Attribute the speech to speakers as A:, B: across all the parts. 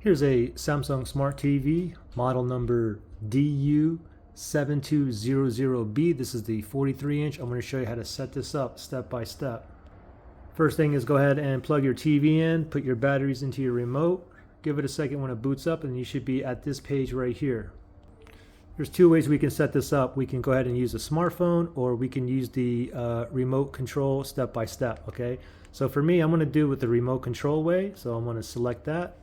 A: Here's a Samsung Smart TV, model number DU7200B. This is the 43-inch. I'm going to show you how to set this up step by step. First thing is go ahead and plug your TV in, put your batteries into your remote, give it a second when it boots up, and you should be at this page right here. There's two ways we can set this up. We can go ahead and use a smartphone, or we can use the remote control step by step, okay? So for me, I'm going to do it with the remote control way, so I'm going to select that.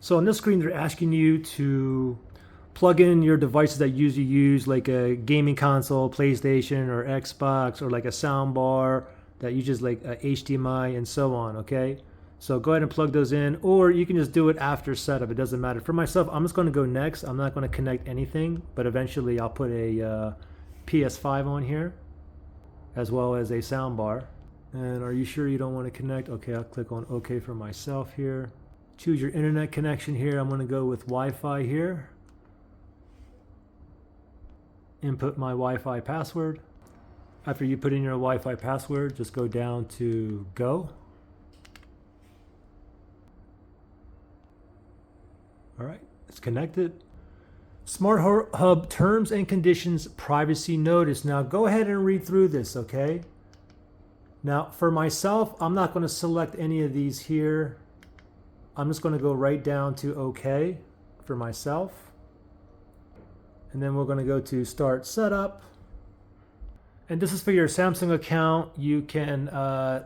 A: So on this screen, they're asking you to plug in your devices that you usually use, like a gaming console, PlayStation, or Xbox, or like a sound bar that you just like HDMI and so on, okay? So go ahead and plug those in, or you can just do it after setup. It doesn't matter. For myself, I'm just going to go next. I'm not going to connect anything, but eventually I'll put a PS5 on here, as well as a sound bar. And are you sure you don't want to connect? Okay, I'll click on OK for myself here. Choose your internet connection here. I'm going to go with Wi-Fi here. Input my Wi-Fi password. After you put in your Wi-Fi password, just go down to Go. All right, it's connected. Smart Hub Terms and Conditions Privacy Notice. Now go ahead and read through this, okay? Now for myself, I'm not going to select any of these here. I'm just going to go right down to OK for myself. And then we're going to go to Start Setup. And this is for your Samsung account. You can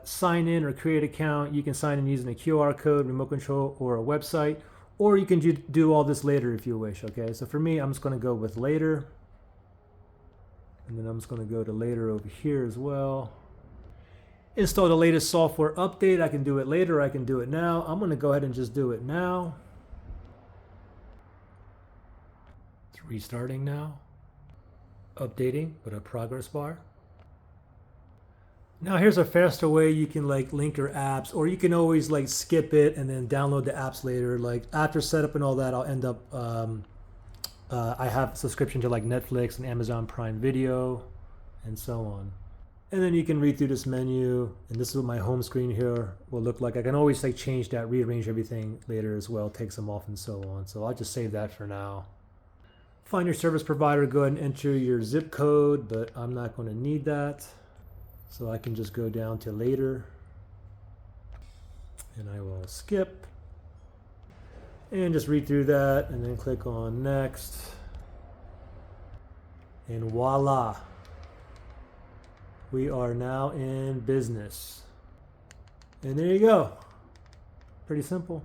A: sign in or create an account. You can sign in using a QR code, remote control, or a website. Or you can do all this later if you wish, okay? So for me, I'm just going to go with later. And then I'm just going to go to later over here as well. Install the latest software update. I can do it later, I can do it now. I'm going to go ahead and just do it now. It's restarting now. Updating with a progress bar. Now here's a faster way you can like link your apps, or you can always like skip it and then download the apps later. Like after setup and all that, I'll end up, I have a subscription to like Netflix and Amazon Prime Video and so on. And then you can read through this menu, and this is what my home screen here will look like. I can always like change that, rearrange everything later as well, take some off and so on. So I'll just save that for now. Find your service provider, go ahead and enter your zip code, but I'm not going to need that. So I can just go down to later, and I will skip and just read through that and then click on next, and voila, we are now in business. And there you go. Pretty simple.